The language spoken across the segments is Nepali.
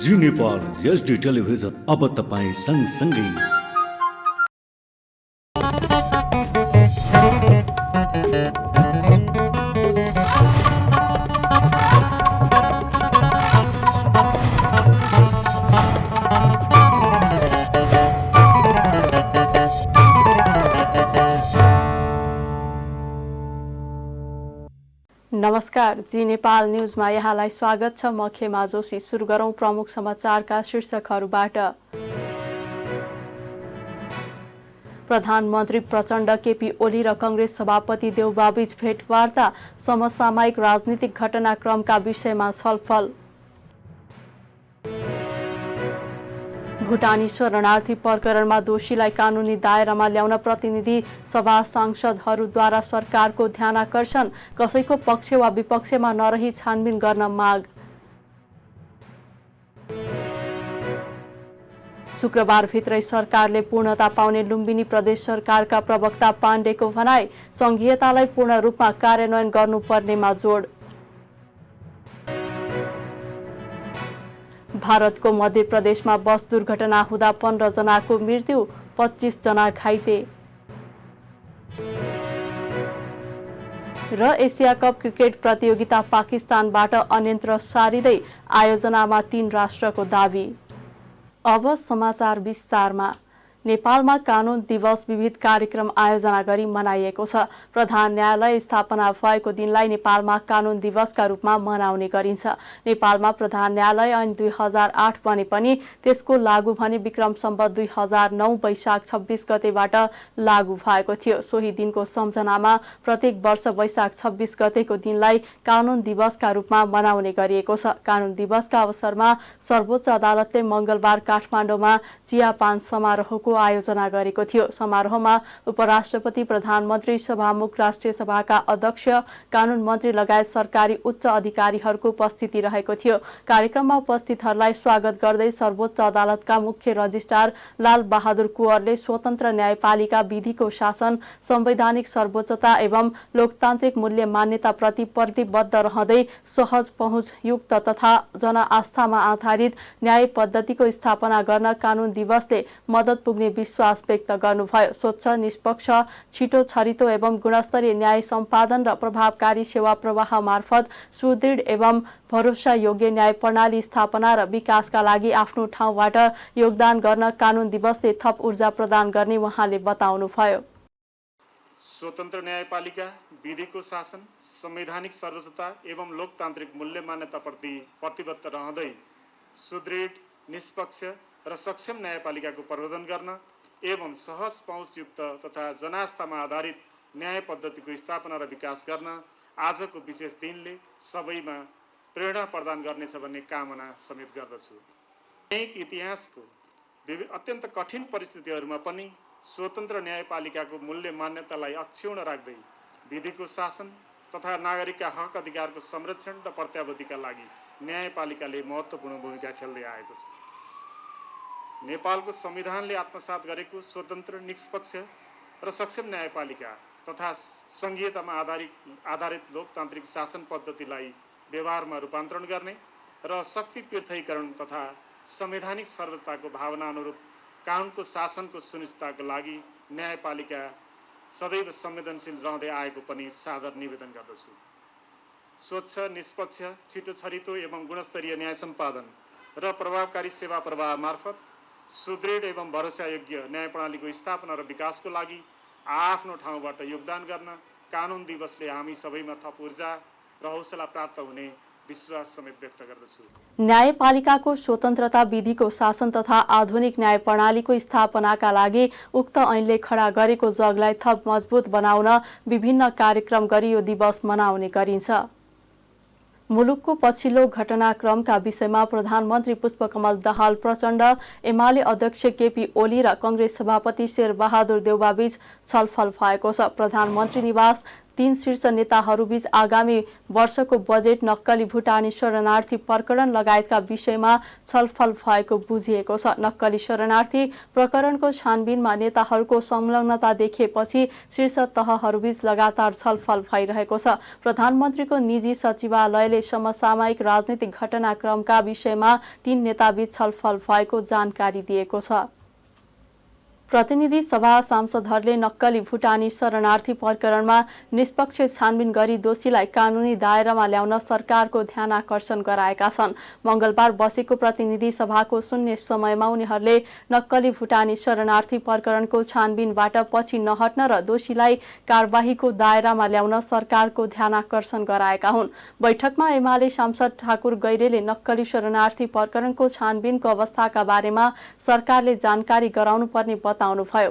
जी नेपाल एचडी टेलिभिजन अब तपाईँ सँगसँगै। नमस्कार, जी नेपाल न्यूजमा यहाँलाई स्वागत छ। म खेमा जोशी। सुरु गरौं प्रमुख समाचारका शीर्षकहरूबाट। प्रधानमन्त्री प्रचण्ड, केपी ओली र कांग्रेस सभापति देउवाबीच भेटवार्ता, समसामयिक राजनीतिक घटनाक्रमका विषयमा छलफल। भुटानी शरणार्थी प्रकरणमा दोषीलाई कानुनी दायरामा ल्याउन प्रतिनिधि सभा सांसदहरूद्वारा सरकारको ध्यानाकर्षण, कसैको पक्ष वा विपक्षमा नरही छानबिन गर्न माग। शुक्रबारभित्रै सरकारले पूर्णता पाउने लुम्बिनी प्रदेश सरकारका प्रवक्ता पाण्डेको भनाई, संघीयतालाई पूर्ण रूपमा कार्यान्वयन गर्नुपर्नेमा जोड। भारतको मध्य प्रदेशमा बस दुर्घटना हुँदा 15 जनाको मृत्यु, 25 जना घाइते। र एसिया कप क्रिकेट प्रतियोगिता पाकिस्तानबाट अन्यन्त्र सारिँदै आयोजनामा 3 राष्ट्रको दाबी। अब समाचार विस्तारमा। नेपालमा कानून दिवस विविध कार्यक्रम आयोजना गरी मनाइएको छ। प्रधान न्यायालय स्थापना भएको दिनलाई नेपालमा कानून दिवसका रूपमा मनाउने गरिन्छ। नेपालमा प्रधान न्यायालय ऐन 2008 बने पनि त्यसको लागू भने विक्रम सम्वत 2009 वैशाख 26 गतेबाट लागू भएको थियो। सोही दिनको सम्झनामा प्रत्येक वर्ष वैशाख 26 गतेको दिनलाई कानून दिवसका रूपमा मनाउने गरिएको छ। कानून दिवसका अवसरमा सर्वोच्च अदालतले मंगलबार काठमाडौँमा चियापान समारोहको आयोजना गरेको थियो। समारोहमा उपराष्ट्रपति, प्रधानमन्त्री, सभामुख, राष्ट्रिय सभाका अध्यक्ष, कानून मन्त्री लगायत सरकारी उच्च अधिकारीहरूको उपस्थिति रहेको थियो। कार्यक्रममा उपस्थितहरूलाई स्वागत गर्दै सर्वोच्च अदालतका मुख्य रजिस्ट्रार लाल बहादुर कुँवरले स्वतन्त्र न्यायपालिका, विधिको शासन, संवैधानिक सर्वोच्चता एवं लोकतान्त्रिक मूल्य मान्यताप्रति प्रतिबद्ध रहँदै सहज पहुँच युक्त तथा जनआस्थामा आधारित न्याय पद्धतिको स्थापना गर्न कानून दिवसले मद्दत पुग्ने विश्वास व्यक्त गर्नुभयो। स्वच्छ, निष्पक्ष, छिटो, छरितो एवं गुणस्तरीय न्याय सम्पादन र प्रभावकारी सेवा प्रवाह मार्फत सुदृढ एवं भरोसायोग्य न्याय प्रणाली स्थापना र विकासका लागि आफ्नो ठाउँबाट योगदान गर्न कानून दिवसले थप ऊर्जा प्रदान गर्ने उहाँले बताउनुभयो। स्वतन्त्र न्यायपालिका, विधिको शासन, संवैधानिक सर्वोच्चता एवं लोकतान्त्रिक मूल्य मान्यताप्रति प्रतिबद्ध रहँदै सुदृढ, निष्पक्ष र सक्षम न्यायपालिकाको प्रवर्धन गर्न एवं सहज पहुँचयुक्त तथा जनास्थामा आधारित न्याय पद्धतिको स्थापना र विकास गर्न आजको विशेष दिनले सबैमा प्रेरणा प्रदान गर्नेछ भन्ने कामना समेत गर्दछु। अनेक इतिहासको अत्यन्त कठिन परिस्थितिहरूमा पनि स्वतन्त्र न्यायपालिकाको मूल्य मान्यतालाई अक्षुण्ण राख्दै विधिको शासन तथा नागरिकका हक अधिकारको संरक्षण र प्रत्याभूतिका लागि न्यायपालिकाले महत्त्वपूर्ण भूमिका खेल्दै आएको छ। नेपालको संविधानले आत्मसात गरेको स्वतन्त्र, निष्पक्ष र सक्षम न्यायपालिका तथा संघीयतामा आधारित लोकतान्त्रिक शासन पद्धतिलाई व्यवहारमा रूपान्तरण गर्ने र शक्ति पृथकीकरण तथा संवैधानिक सर्वोच्चताको भावना अनुरूप कानुनको शासनको सुनिश्चितताको लागि न्यायपालिका सदैव संवेदनशील रहँदै आएको पनि सादर निवेदन गर्दछु। स्वच्छ, निष्पक्ष, छिटो, छरितो एवं गुणस्तरीय न्याय सम्पादन र प्रभावकारी सेवा प्रवाह मार्फत सुदृढ एवं भरोसायोग्य न्याय प्रणालीको स्थापना र विकासको लागि आफ्नो ठाउँबाट योगदान गर्न कानुन दिवसले हामी सबैमा थप ऊर्जा र हौसला प्राप्त हुने विश्वास समेत व्यक्त गर्दछु। न्यायपालिकाको स्वतन्त्रता, विधिको शासन तथा आधुनिक न्याय प्रणालीको स्थापनाका लागि उक्त ऐनले खडा गरेको जगलाई थप मजबुत बनाउन विभिन्न कार्यक्रम गरी यो दिवस मनाउने गरिन्छ। मुलुकको पछिल्लो घटनाक्रमका विषयमा प्रधानमन्त्री पुष्पकमल दाहाल प्रचण्ड, एमाले अध्यक्ष केपी ओली र कांग्रेस सभापति शेरबहादुर देउवाबीच छलफल भएको छ। प्रधानमन्त्री निवास तीन शीर्ष नेताहरूबीच आगामी वर्षको बजेट, नक्कली भुटानी शरणार्थी प्रकरण लगायतका विषयमा छलफल भएको बुझिएको छ। नक्कली शरणार्थी प्रकरणको छानबिनमा नेताहरूको संलग्नता देखिएपछि शीर्ष तहहरूबीच लगातार छलफल भइरहेको छ। प्रधानमन्त्रीको निजी सचिवालयले समसामयिक राजनीतिक घटनाक्रमका विषयमा तीन नेताबीच छलफल भएको जानकारी दिएको छ। प्रतिनिधि सभा सांसदहरूले नक्कली भुटानी शरणार्थी प्रकरणमा निष्पक्ष छानबिन गरी दोषीलाई कानुनी दायरामा ल्याउन सरकारको ध्यानाकर्षण गराएका छन्। मंगलबार बसेको प्रतिनिधि सभाको शून्य समयमा उनीहरूले नक्कली भुटानी शरणार्थी प्रकरणको छानबिनबाट पछि नहट्न र दोषीलाई कारबाहीको दायरामा ल्याउन सरकारको ध्यानाकर्षण गराएका हुन्। बैठकमा एमाले सांसद ठाकुर गैरेले नक्कली शरणार्थी प्रकरणको छानबिनको अवस्थाका बारेमा सरकारले जानकारी गराउनुपर्ने बताउनुभयो।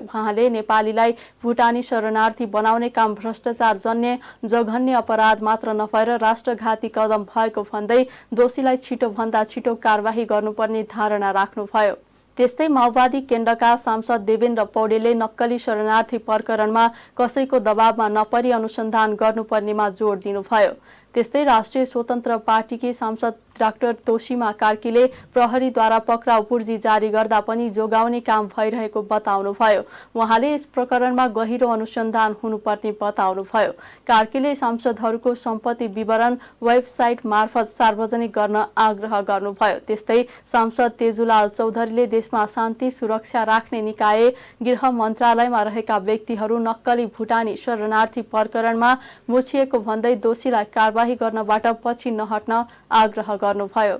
उहाँले नेपालीलाई भुटानी शरणार्थी बनाउने काम भ्रष्टाचार जन्य जघन्य अपराध मात्र नभएर राष्ट्रघाती कदम भएको भन्दै दोषीलाई छिटोभन्दा छिटो कारबाही गर्नुपर्ने धारणा राख्नुभयो। त्यस्तै माओवादी केन्द्रका सांसद देवेन्द्र पौडेलले नक्कली शरणार्थी प्रकरणमा कसैको दबावमा नपरी अनुसन्धान गर्नुपर्नेमा जोड दिनुभयो। त्यस्तै राष्ट्रिय स्वतन्त्र पार्टीकी सांसद डाक्टर तोसीमा कार्कीले प्रहरीद्वारा पक्राउ पूर्जी जारी गर्दा पनि जोगाउने काम भइरहेको बताउनुभयो। उहाँले यस प्रकरणमा गहिरो अनुसन्धान हुनुपर्ने बताउनुभयो। कार्कीले सांसदहरूको सम्पत्ति विवरण वेबसाइट मार्फत सार्वजनिक गर्न आग्रह गर्नुभयो। त्यस्तै सांसद तेजुलाल चौधरीले देशमा शान्ति सुरक्षा राख्ने निकाय गृह मन्त्रालयमा रहेका व्यक्तिहरू नक्कली भुटानी शरणार्थी प्रकरणमा मुछिएको भन्दै दोषीलाई कारबाही गर्नबाट पछि नहट्न आग्रह गर्नुभयो।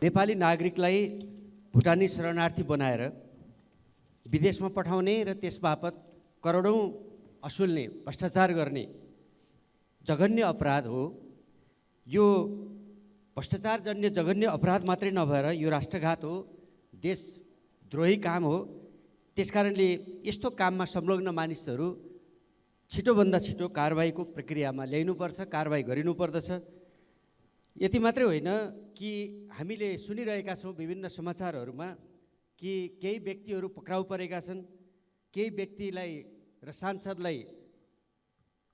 नेपाली नागरिकलाई भुटानी शरणार्थी बनाएर विदेशमा पठाउने र त्यसबापत करोडौं असुल्ने भ्रष्टाचार गर्ने जघन्य अपराध हो। यो भ्रष्टाचारजन्य जघन्य अपराध मात्रै नभएर यो राष्ट्रघात हो, देशद्रोही काम हो। त्यसकारणले यस्तो काममा संलग्न मानिसहरू छिटोभन्दा छिटो कारबाहीको प्रक्रियामा ल्याइनुपर्छ, कारबाही गरिनुपर्दछ। यति मात्रै होइन कि हामीले सुनिरहेका छौँ विभिन्न समाचारहरूमा कि केही व्यक्तिहरू पक्राउ परेका छन्, केही व्यक्तिलाई र सांसदलाई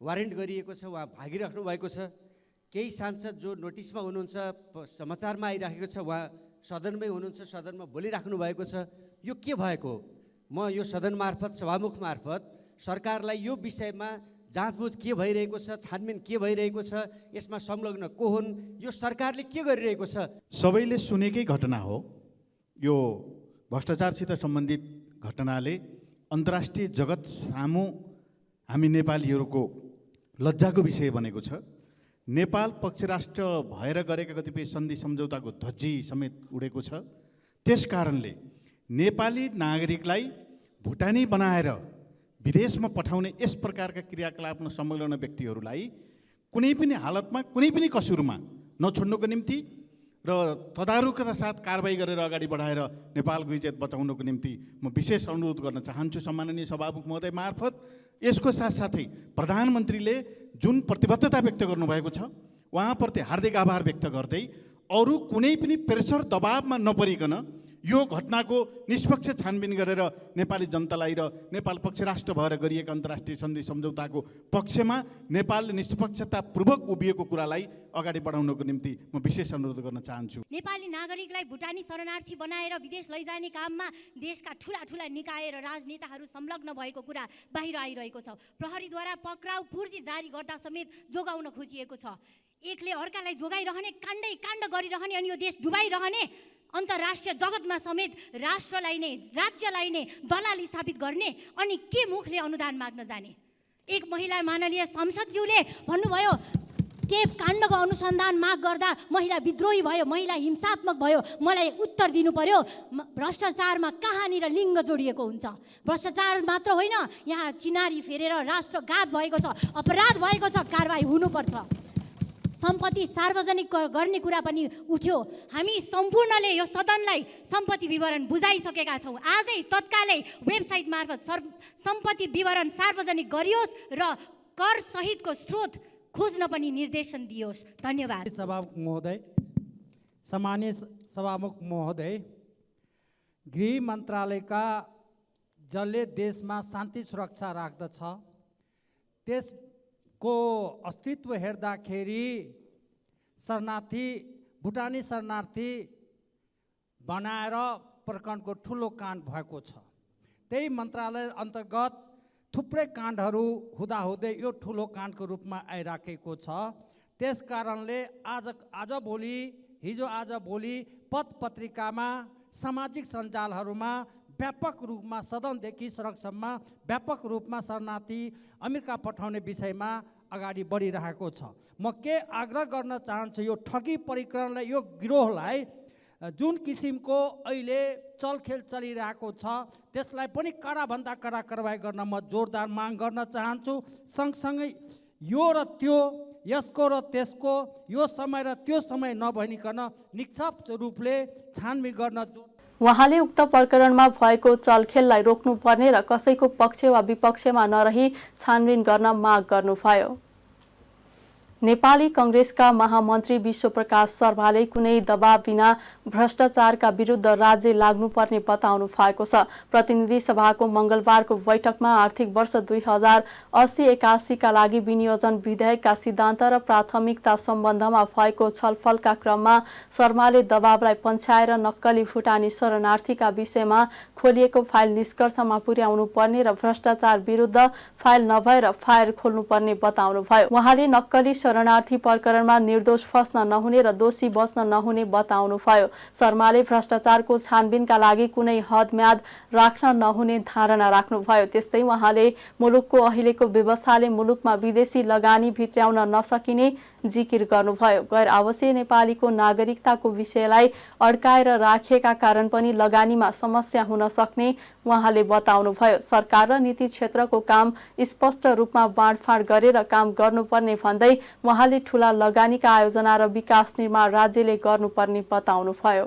वारेन्ट गरिएको छ, उहाँ भागिराख्नु भएको छ। केही सांसद जो नोटिसमा हुनुहुन्छ, समाचारमा आइराखेको छ, उहाँ सदनमै हुनुहुन्छ, सदनमा बोलिराख्नु भएको छ। यो के भएको? म यो सदन मार्फत, सभामुख मार्फत सरकारलाई यो विषयमा जाँचबुझ के भइरहेको छ, छानबिन के भइरहेको छ, यसमा संलग्न को हुन्, यो सरकारले के गरिरहेको छ, सबैले सुनेकै घटना हो। यो भ्रष्टाचारसित सम्बन्धित घटनाले अन्तर्राष्ट्रिय जगत सामु हामी नेपालीहरूको लज्जाको विषय बनेको छ। नेपाल पक्षराष्ट्र भएर गरेका कतिपय सन्धि सम्झौताको धज्जी समेत उडेको छ। त्यसकारणले नेपाली नागरिकलाई भुटानी बनाएर विदेशमा पठाउने यस प्रकारका क्रियाकलापमा संलग्न व्यक्तिहरूलाई कुनै पनि हालतमा, कुनै पनि कसुरमा नछोड्नुको निम्ति र तदारुकता साथ कारबाही गरेर अगाडि बढाएर नेपालको इज्जत बचाउनको निम्ति म विशेष अनुरोध गर्न चाहन्छु सम्माननीय सभामुख महोदय मार्फत। यसको साथसाथै प्रधानमन्त्रीले जुन प्रतिबद्धता व्यक्त गर्नुभएको छ उहाँप्रति हार्दिक आभार व्यक्त गर्दै अरू कुनै पनि प्रेसर दबावमा नपरिकन यो घटनाको निष्पक्ष छानबिन गरेर नेपाली जनतालाई र नेपाल पक्षराष्ट्र भएर गरिएका अन्तर्राष्ट्रिय सन्धि सम्झौताको पक्षमा नेपालले निष्पक्षतापूर्वक उभिएको कुरालाई अगाडि बढाउनको निम्ति म विशेष अनुरोध गर्न चाहन्छु। नेपाली नागरिकलाई भुटानी शरणार्थी बनाएर विदेश लैजाने काममा देशका ठुला निकाय र राजनेताहरू संलग्न भएको कुरा बाहिर आइरहेको छ। प्रहरीद्वारा पक्राउ पूर्जी जारी गर्दा समेत जोगाउन खोजिएको छ। एकले अर्कालाई जोगाइरहने, काण्ड गरिरहने अनि यो देश डुबाइरहने, अन्तर्राष्ट्रिय जगतमा समेत राष्ट्रलाई नै, राज्यलाई नै दलाल स्थापित गर्ने अनि के मुखले अनुदान माग्न जाने। एक महिला माननीय संसदज्यूले भन्नुभयो टेप काण्डको अनुसन्धान माग गर्दा महिला विद्रोही भयो, महिला हिंसात्मक भयो। मलाई उत्तर दिनु पर्यो, भ्रष्टाचारमा कहाँनिर लिङ्ग जोडिएको हुन्छ? भ्रष्टाचार मात्र होइन, यहाँ चिनारी फेरेर राष्ट्रघात भएको छ, अपराध भएको छ, कारबाही हुनुपर्छ। सम्पत्ति सार्वजनिक गर्ने कुरा पनि उठ्यो। हामी सम्पूर्णले यो सदनलाई सम्पत्ति विवरण बुझाइसकेका छौँ। आजै तत्कालै वेबसाइट मार्फत सम्पत्ति विवरण सार्वजनिक गरियोस् र कर सहितको स्रोत खोज्न पनि निर्देशन दियोस्। धन्यवाद। सभामुख महोदय, सम्मानीय सभामुख महोदय, गृह मन्त्रालयका जसले देशमा शान्ति सुरक्षा राख्दछ त्यसको को अस्तित्व हेर्दाखेरि शरणार्थी भुटानी शरणार्थी बनाएर प्रकरणको ठुलो काण्ड भएको छ। त्यही मन्त्रालय अन्तर्गत थुप्रै काण्डहरू हुँदाहुँदै यो ठुलो काण्डको रूपमा आइराखेको छ। त्यस कारणले हिजो आज भोलि पत्र पत्रिकामा सामाजिक सञ्जालहरूमा व्यापक रूपमा सदनदेखि सडकसम्म व्यापक रूपमा शरणार्थी अमेरिका पठाउने विषयमा अगाडि बढिरहेको छ। म के आग्रह गर्न चाहन्छु, यो ठगी प्रकरणलाई, यो गिरोहलाई जुन किसिमको अहिले चलखेल चलिरहेको छ त्यसलाई पनि कडाभन्दा कडा कारबाही गर्न म जोरदार माग गर्न चाहन्छु। सँगसँगै यो र त्यो, यसको र त्यसको, यो समय र त्यो समय नभनिकन निष्पक्ष रूपले छानबिन गर्न उहाँले उक्त प्रकरणमा भएको चलखेललाई रोक्नुपर्ने र कसैको पक्ष वा विपक्षमा नरही छानबिन गर्न माग गर्नुभयो। नेपाली कांग्रेसका महामन्त्री विश्वप्रकाश शर्माले कुनै दबाव बिना भ्रष्टाचारका विरुद्ध राज्य लाग्नुपर्ने बताउनु भएको छ। प्रतिनिधि सभाको मंगलबारको बैठकमा आर्थिक वर्ष 2080-81 का लागि विनियोजन विधेयकका सिद्धान्त र प्राथमिकता सम्बन्धमा भएको छलफलका क्रममा शर्माले दबावलाई पन्छाएर नक्कली भुटानी शरणार्थीका विषयमा खोलिएको फाइल निष्कर्षमा पुर्याउनु पर्ने र भ्रष्टाचार विरुद्ध फाइल नभएर फायर खोल्नुपर्ने बताउनुभयो। उहाँले नक्कली शरणार्थी प्रकरणमा निर्दोष फस्न नहुने र दोषी बच्न नहुने बताउनुभयो। शर्माले भ्रष्टाचारको छानबिनका लागि कुनै हदम्याद राख्न नहुने धारणा राख्नुभयो। त्यस्तै उहाँले मुलुकको अहिलेको व्यवस्थाले मुलुकमा विदेशी लगानी भित्र्याउन नसकिने जिकिर गर्नुभयो। गैर आवासीय नेपालीको नागरिकताको विषयलाई अड्काएर राखेका कारण पनि लगानीमा समस्या हुन सक्ने उहाँले बताउनुभयो। सरकार र नीति क्षेत्रको काम स्पष्ट रूपमा बाँडफाँड गरेर काम गर्नुपर्ने भन्दै उहाँले ठूला लगानीका आयोजना र विकास निर्माण राज्यले गर्नुपर्ने बताउनुभयो।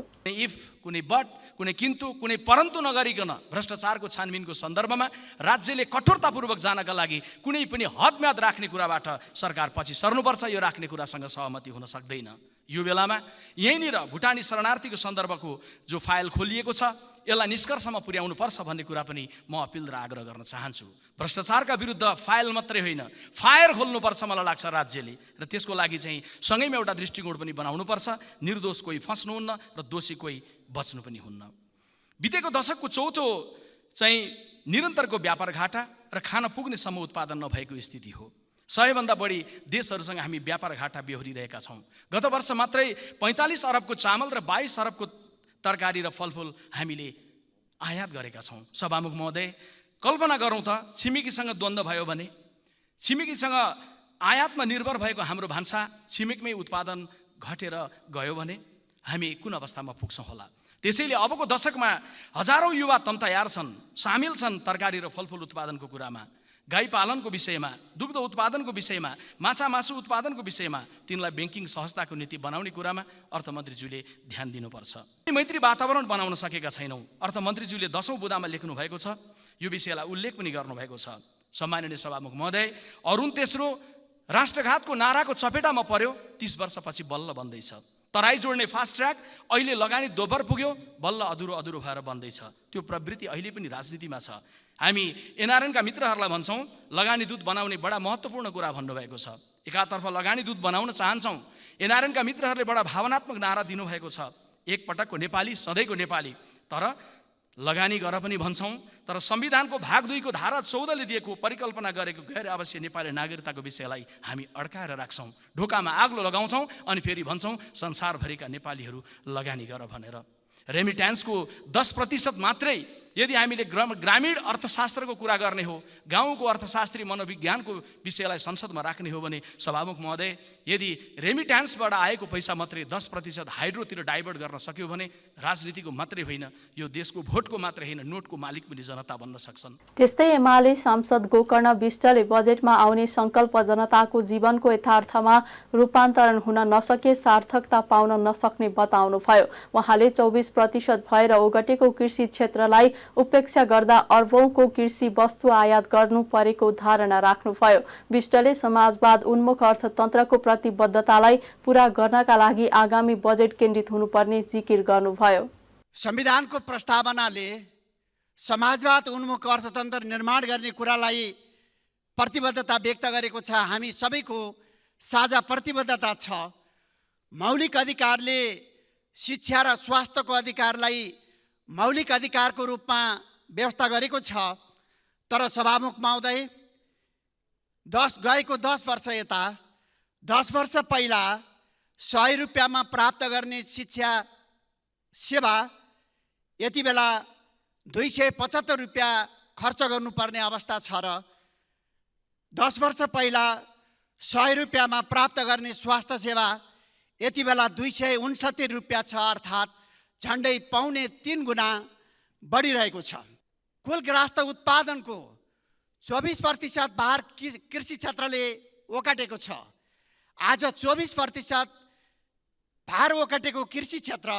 कुनै बट, कुनै किन्तु, कुनै परन्तु नगरिकन भ्रष्टाचारको छानबिनको सन्दर्भमा राज्यले कठोरतापूर्वक जानका लागि कुनै पनि हदम्याद राख्ने कुराबाट सरकार पछि सर्नुपर्छ। यो राख्ने कुरासँग सहमति हुन सक्दैन। यो बेलामा यहीँनिर भुटानी शरणार्थीको सन्दर्भको जो फाइल खोलिएको छ यसलाई निष्कर्षमा पुर्याउनु पर्छ भन्ने कुरा पनि म अपिल र आग्रह गर्न चाहन्छु। भ्रष्टाचारका विरुद्ध फाइल मात्रै होइन, फायर खोल्नुपर्छ मलाई लाग्छ राज्यले, र त्यसको लागि चाहिँ सँगैमा एउटा दृष्टिकोण पनि बनाउनुपर्छ। निर्दोष कोही फस्नुहुन्न र दोषी कोही बच्नु पनि हुन्न। बितेको दशकको चौथो चाहिँ निरन्तरको व्यापार घाटा र खान पुग्ने सम्म उत्पादन नभएको स्थिति हो। 100 भन्दा बढी देशहरूसँग हामी व्यापार घाटा बेहोरिरहेका छौँ। गत वर्ष मात्रै 45 अरबको चामल र 22 अरबको तरकारी र फलफुल हामीले आयात गरेका छौँ। सभामुख महोदय, कल्पना गरौँ त छिमेकीसँग द्वन्द्व भयो भने, छिमेकीसँग आयातमा निर्भर भएको हाम्रो भान्सा छिमेकमै उत्पादन घटेर गयो भने हामी कुन अवस्थामा पुग्छौँ होला। त्यसैले अबको दशकमा हजारौँ युवा तम तयार छन्, सामेल छन् तरकारी र फलफुल उत्पादनको कुरामा, गाई पालनको विषयमा, दुग्ध उत्पादनको विषयमा, माछा मासु उत्पादनको विषयमा। तिनलाई ब्याङ्किङ सहजताको नीति बनाउने कुरामा अर्थमन्त्रीज्यूले ध्यान दिनुपर्छ। मैत्री वातावरण बनाउन सकेका छैनौँ। अर्थमन्त्रीज्यूले 10औं बुँदामा लेख्नु भएको छ, यो विषयलाई उल्लेख पनि गर्नुभएको छ। सम्माननीय सभामुख महोदय, अरुण तेस्रो राष्ट्रघातको नाराको चपेटामा पर्यो, 30 वर्षपछि बल्ल बन्दैछ। तराई जोड्ने फास्ट ट्र्याक अहिले लगानी दोब्बर पुग्यो, बल्ल अधुरो भएर बन्दैछ। त्यो प्रवृत्ति अहिले पनि राजनीतिमा छ। हामी एनआरएनका मित्रहरूलाई भन्छौँ लगानी दूत बनाउने बडा महत्त्वपूर्ण कुरा भन्नुभएको छ। एकातर्फ लगानी दूत बनाउन चाहन्छौँ, एनआरएनका मित्रहरूले बडा भावनात्मक नारा दिनुभएको छ, एक पटकको नेपाली सधैँको नेपाली, तर लगानी गर पनि भन्छौँ। तर संविधानको भाग 2 को धारा 14 ले दिएको परिकल्पना गरेको गैर आवासीय नेपाली नागरिकताको विषयलाई हामी अड्काएर राख्छौँ, ढोकामा आग्लो लगाउँछौँ अनि फेरि भन्छौँ संसारभरिका नेपालीहरू लगानी गर भनेर। रेमिट्यान्सको 10% मात्रै यदि हामीले ग्रामीण अर्थशास्त्रको कुरा गर्ने हो, गाउँको अर्थशास्त्री मनोविज्ञानको विषयलाई संसदमा राख्ने हो भने सभामुख महोदय, यदि रेमिट्यान्सबाट आएको पैसा मात्रै 10% हाइड्रोतिर डाइभर्ट गर्न सक्यो भने राजनीतिको मात्रै होइन, यो देशको भोटको मात्रै होइन, नोटको मालिक पनि जनता बन्न सक्छन्। त्यस्तै एमाले सांसद गोकर्ण विष्टले बजेटमा आउने संकल्प जनताको जीवनको यथार्थमा रूपान्तरण हुन नसके सार्थकता पाउन नसक्ने बताउनुभयो। उहाँले 24% भएर ओगटेको कृषि क्षेत्रलाई उपेक्षा गर्दा अर्बौंको कृषि वस्तु आयात गर्नु परेको धारणा राख्नुभयो। विष्टले समाजवाद उन्मुख अर्थतन्त्रको प्रतिबद्धतालाई पूरा गर्नका लागि आगामी बजेट केन्द्रित हुनुपर्ने जिकिर गर्नुभयो। संविधानको प्रस्तावनाले समाजवाद उन्मुख अर्थतन्त्र निर्माण गर्ने कुरालाई प्रतिबद्धता व्यक्त गरेको छ। हामी सबैको साझा प्रतिबद्धता छ। मौलिक अधिकारले शिक्षा र स्वास्थ्यको अधिकारलाई मौलिक अधिकारको रूपमा व्यवस्था गरेको छ। तर सभामुख महोदय, 10 वर्ष यता 10 वर्ष पहिला 100 रुपियाँमा प्राप्त गर्ने शिक्षा सेवा यति बेला 275 रुपियाँ खर्च गर्नुपर्ने अवस्था छ र 10 वर्ष पहिला 100 रुपियाँमा प्राप्त गर्ने स्वास्थ्य सेवा यति बेला 269 रुपियाँ छ, अर्थात् झन्डै 2.5 गुणा बढिरहेको छ। कुल ग्राहस्थ उत्पादनको 24% भार कृषि क्षेत्रले ओगटेको छ। आज 24% भार ओगटेको कृषि क्षेत्र,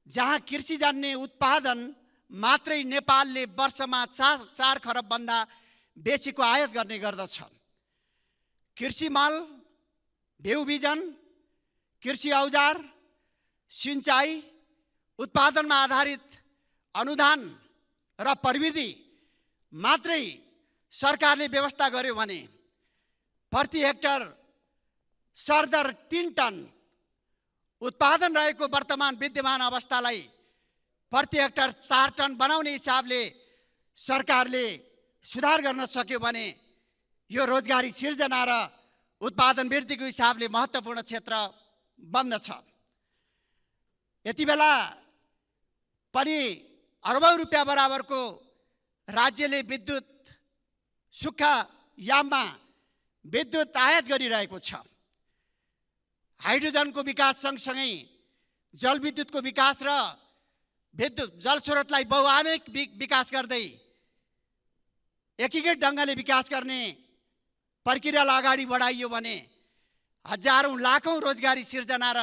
जहाँ कृषिजन्य उत्पादन मात्रै नेपालले वर्षमा 4 खरबभन्दा बेसीको आयात गर्ने गर्दछ। कृषि मल, बिउ बिजन, कृषि औजार, सिंचाई, उत्पादनमा आधारित अनुदान र प्रविधि मात्रै सरकारले व्यवस्था गर्यो भने प्रति हेक्टर सरदर 3 टन उत्पादन रहेको वर्तमान विद्यमान अवस्थालाई प्रति हेक्टर 4 टन बनाउने हिसाबले सरकारले सुधार गर्न सक्यो भने यो रोजगारी सिर्जना र उत्पादन वृद्धिको हिसाबले महत्त्वपूर्ण क्षेत्र बन्दछ। यति बेला पनि अरबौं रुपियाँ बराबरको राज्यले विद्युत सुक्खा याममा विद्युत आयात गरिरहेको छ। हाइड्रोजनको विकास सँगसँगै जलविद्युतको विकास र विद्युत जलस्रोतलाई बहुआयामिक विकास गर्दै एकीकृत ढङ्गले विकास गर्ने प्रक्रियालाई अगाडि बढाइयो भने हजारौं लाखौं रोजगारी सिर्जना र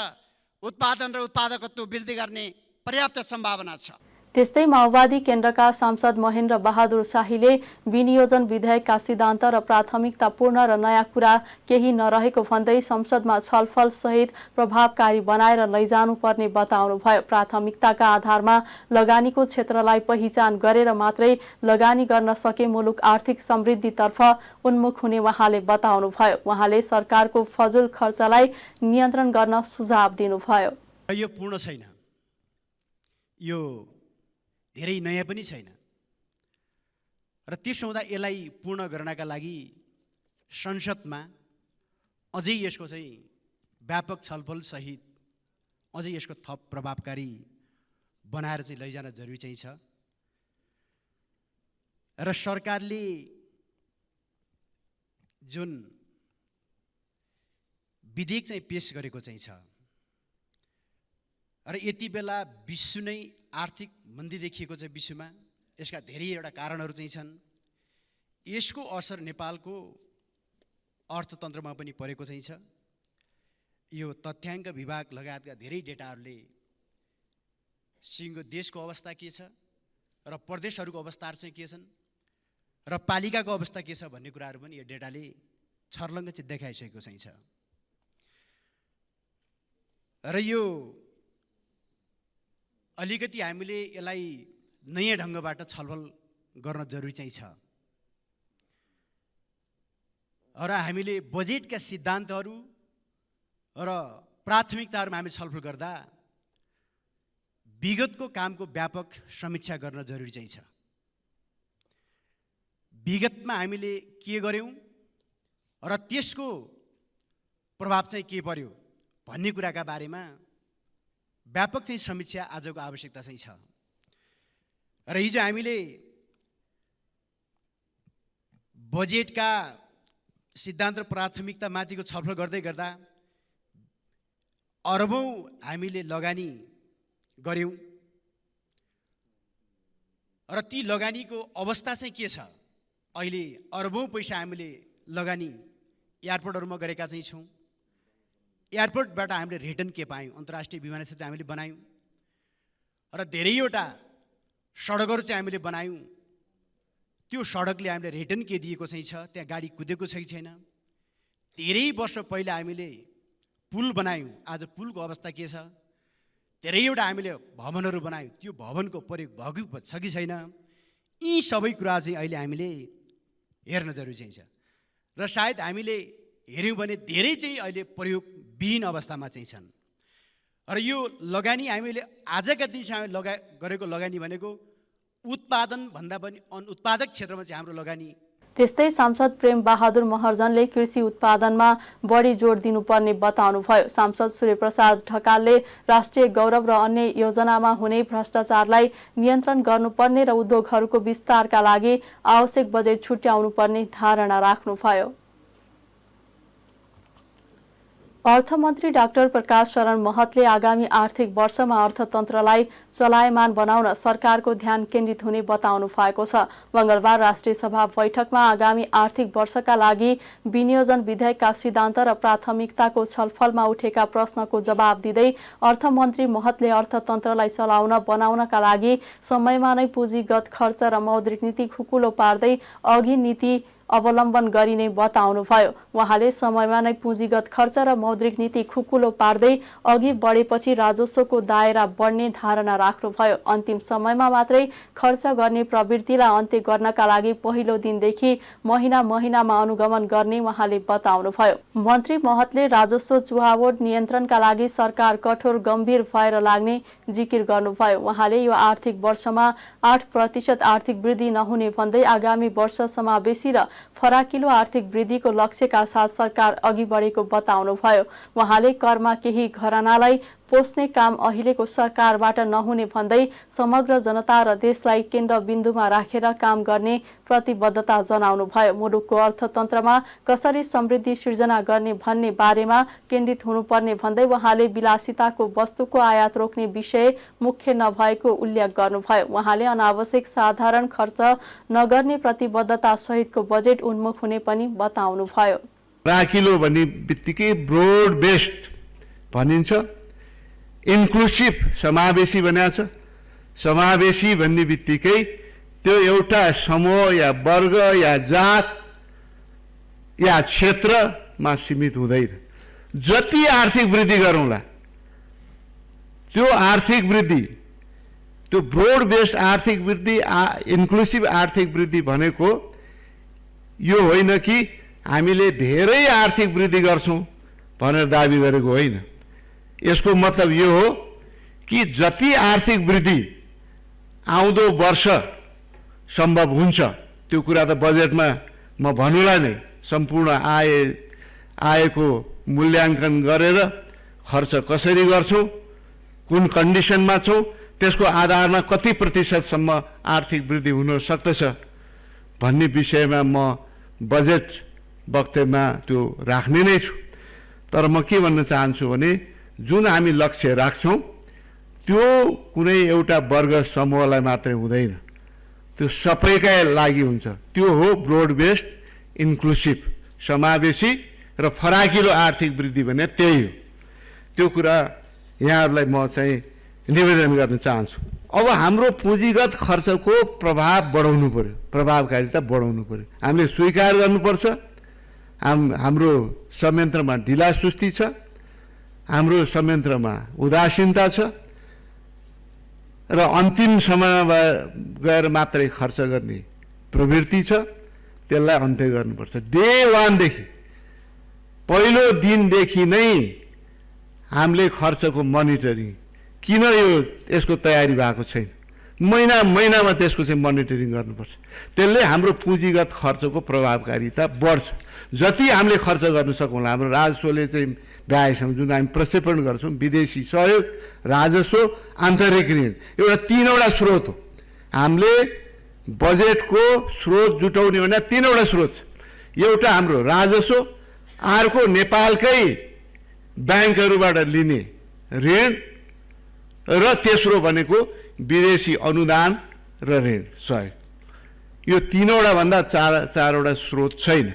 उत्पादन र उत्पादकत्व वृद्धि गर्ने पर्याप्त सम्भावना छ। त्यस्तै माओवादी केन्द्रका सांसद महेन्द्र बहादुर शाहीले विनियोजन विधेयकका सिद्धान्त र प्राथमिकतापूर्ण र नयाँ कुरा केही नरहेको भन्दै संसदमा छलफल सहित प्रभावकारी बनाएर लैजानुपर्ने बताउनुभयो। प्राथमिकताका आधारमा लगानीको क्षेत्रलाई पहिचान गरेर मात्रै लगानी गर्न सके मुलुक आर्थिक समृद्धितर्फ उन्मुख हुने उहाँले बताउनुभयो। उहाँले सरकारको फजुल खर्चलाई नियन्त्रण गर्न सुझाव दिनुभयो। यो पूर्ण छैन, यो धेरै नयाँ पनि छैन र त्यसो हुँदा यसलाई पूर्ण गर्नका लागि संसदमा अझै यसको चाहिँ व्यापक छलफल सहित अझै यसको थप प्रभावकारी बनाएर चाहिँ लैजान जरुरी चाहिँ छ र सरकारले जुन विधेयक चाहिँ पेश गरेको चाहिँ छ र यति बेला विश्व नै आर्थिक मन्दी देखिएको छ। विश्वमा यसका धेरैवटा कारणहरू चाहिँ छन्। यसको असर नेपालको अर्थतन्त्रमा पनि परेको चाहिँ छ। यो तथ्याङ्क विभाग लगायतका धेरै डेटाहरूले सिङ्गो देशको अवस्था के छ र प्रदेशहरूको अवस्थाहरू चाहिँ के छन् र पालिकाको अवस्था के छ भन्ने कुराहरू पनि यो डेटाले छर्लङ्ग चाहिँ देखाइसकेको चाहिँ छ र यो अलिकति हामीले यसलाई नयाँ ढङ्गबाट छलफल गर्न जरुरी चाहिँ छ र हामीले बजेटका सिद्धान्तहरू र प्राथमिकताहरूमा हामी छलफल गर्दा विगतको कामको व्यापक समीक्षा गर्न जरुरी चाहिँ छ। विगतमा हामीले के गर्यौं र त्यसको प्रभाव चाहिँ के पर्यो भन्ने कुराका बारेमा व्यापक चाहिँ समीक्षा आजको आवश्यकता चाहिँ छ र हिजो हामीले बजेटका सिद्धान्त र प्राथमिकता माथिको छलफल गर्दै गर्दा अरबौं हामीले लगानी गर्यौं र ती लगानीको अवस्था चाहिँ के छ। अहिले अरबौं पैसा हामीले लगानी एयरपोर्टहरूमा गरेका चाहिँ छौं। एयरपोर्टबाट हामीले रिटर्न के पायौं, अन्तर्राष्ट्रिय विमानस्थल चाहिँ हामीले बनायौं र धेरैवटा सडकहरू चाहिँ हामीले बनायौं। त्यो सडकले हामीले रिटर्न के दिएको चाहिँ छ, त्यहाँ गाडी कुदेको छ कि छैन। धेरै वर्ष पहिला हामीले पुल बनायौं, आज पुलको अवस्था के छ। धेरैवटा हामीले भवनहरू बनायौं, त्यो भवनको प्रयोग भएको छ कि छैन। यी सबै कुरा चाहिँ अहिले हामीले हेर्न जरुरी चाहिँ छ र सायद हामीले हेऱ्यौँ भने धेरै चाहिँ अहिले प्रयोगविहीन अवस्थामा चाहिँ छन्। र यो लगानी हामीले आजका दिनसम्म गरेको लगानी भनेको उत्पादन भन्दा पनि अनुत्पादक क्षेत्रमा चाहिँ हाम्रो लगानी। त्यस्तै सांसद प्रेम बहादुर महर्जनले कृषि उत्पादनमा बढी जोड दिनुपर्ने बताउनुभयो। सांसद सूर्यप्रसाद ढकालले राष्ट्रिय गौरव र अन्य योजनामा हुने भ्रष्टाचारलाई नियन्त्रण गर्नुपर्ने र उद्योगहरूको विस्तारका लागि आवश्यक बजेट छुट्याउनुपर्ने धारणा राख्नुभयो। अर्थमन्त्री डाक्टर प्रकाश शरण महतले आगामी आर्थिक वर्षमा अर्थतन्त्रलाई चलायमान बनाउन सरकारको ध्यान केन्द्रित हुने बताउनु भएको छ। मंगलबार राष्ट्रिय सभा बैठकमा आगामी आर्थिक वर्षका लागि विनियोजन विधेयकका सिद्धान्त र प्राथमिकताको छलफलमा उठेका प्रश्नको जवाब दिँदै अर्थमन्त्री महतले अर्थतन्त्रलाई चलाउन बनाउनका लागि समयमा नै पुँजीगत खर्च र मौद्रिक नीति खुकुलो पार्दै अघि नीति अवलम्बन गरिने बताउनुभयो। उहाँले समयमा नै पुँजीगत खर्च र मौद्रिक नीति खुकुलो पार्दै अघि बढेपछि राजस्वको दायरा बढ्ने धारणा राख्नुभयो। अन्तिम समयमा मात्रै खर्च गर्ने प्रवृत्तिलाई अन्त्य गर्नका लागि पहिलो दिनदेखि महिनामा अनुगमन गर्ने उहाँले बताउनुभयो। मन्त्री महतले राजस्व चुहावट नियन्त्रणका लागि सरकार कठोर गम्भीर भएर लाग्ने जिकिर गर्नुभयो। उहाँले यो आर्थिक वर्षमा 8% आर्थिक वृद्धि नहुने भन्दै आगामी वर्ष समावेशी र फराकिलो आर्थिक वृद्धिको लक्ष्यका साथ सरकार अघि बढेको बताउनुभयो। उहाँले करमा केही घरानालाई पोस्ने काम अहिलेको सरकारबाट नहुने भन्दै समग्र जनता र देशलाई केन्द्रबिन्दुमा राखेर काम गर्ने प्रतिबद्धता जनाउनुभयो। मुलुकको अर्थतन्त्रमा कसरी समृद्धि सिर्जना गर्ने भन्ने बारेमा केन्द्रित हुनुपर्ने भन्दै उहाँले विलासिताको वस्तुको आयात रोक्ने विषय मुख्य नभएको उल्लेख गर्नुभयो। उहाँले अनावश्यक साधारण खर्च नगर्ने प्रतिबद्धता सहितको बजेट उन्मुख हुने पनि बताउनुभयो। फराकिलो भन्ने बित्तिकै ब्रोड बेस्ड भनिन्छ, इन्क्लुसिभ समावेशी भनेको छ। समावेशी भन्ने बित्तिकै त्यो एउटा समूह या वर्ग या जात या क्षेत्रमा सीमित हुँदैन। जति आर्थिक वृद्धि गरौँला त्यो आर्थिक वृद्धि, त्यो ब्रोड बेस्ड आर्थिक वृद्धि, इन्क्लुसिभ आर्थिक वृद्धि भनेको यो होइन कि हामीले धेरै आर्थिक वृद्धि गर्छौँ भनेर दाबी गरेको होइन। यसको मतलब यो हो कि जति आर्थिक वृद्धि आउँदो वर्ष सम्भव हुन्छ त्यो कुरा त बजेटमा म भन्नुला नै, सम्पूर्ण आयको मूल्याङ्कन गरेर खर्च कसरी गर्छौँ, कुन कन्डिसनमा छौँ, त्यसको आधारमा कति प्रतिशतसम्म आर्थिक वृद्धि हुन सक्दछ भन्ने विषयमा म बजेट वक्तव्यमा त्यो राख्ने नै छु। तर म के भन्न चाहन्छु भने जुन हामी लक्ष्य राख्छौँ त्यो कुनै एउटा वर्ग समूहलाई मात्रै हुँदैन, त्यो सबैका लागि हुन्छ। त्यो हो ब्रोड बेस्ड, इन्क्लुसिभ, समावेशी र फराकिलो आर्थिक वृद्धि भने त्यही हो। त्यो कुरा यहाँहरूलाई म चाहिँ निवेदन गर्न चाहन्छु। अब हाम्रो पुँजीगत खर्चको प्रभाव बढाउनु पर्यो, प्रभावकारिता बढाउनु पर्यो। हामीले स्वीकार गर्नुपर्छ हाम्रो संयन्त्रमा ढिलासुस्ती छ, हाम्रो संयन्त्रमा उदासीनता छ र अन्तिम समयमा गएर मात्रै खर्च गर्ने प्रवृत्ति छ। त्यसलाई अन्त्य गर्नुपर्छ। डे 1 देखि, पहिलो दिनदेखि नै हामीले खर्चको मोनिटरिङ, किन यसको तयारी भएको छैन, महिनामा त्यसको चाहिँ मोनिटरिङ गर्नुपर्छ। त्यसले हाम्रो पुँजीगत खर्चको प्रभावकारिता बढ्छ। जति हामीले खर्च गर्न सकौँला, हाम्रो राजस्वले चाहिँ भ्याएसम्म जुन हामी प्रक्षेपण गर्छौँ, विदेशी सहयोग, राजस्व, आन्तरिक ऋण, एउटा 3वटा स्रोत हो। हामीले बजेटको स्रोत जुटाउने भने 3वटा स्रोत छ। एउटा हाम्रो राजस्व, अर्को नेपालकै ब्याङ्कहरूबाट लिने ऋण र तेस्रो भनेको विदेशी अनुदान र ऋण सहयोग। यो 3वटा भन्दा 4वटा स्रोत छैन।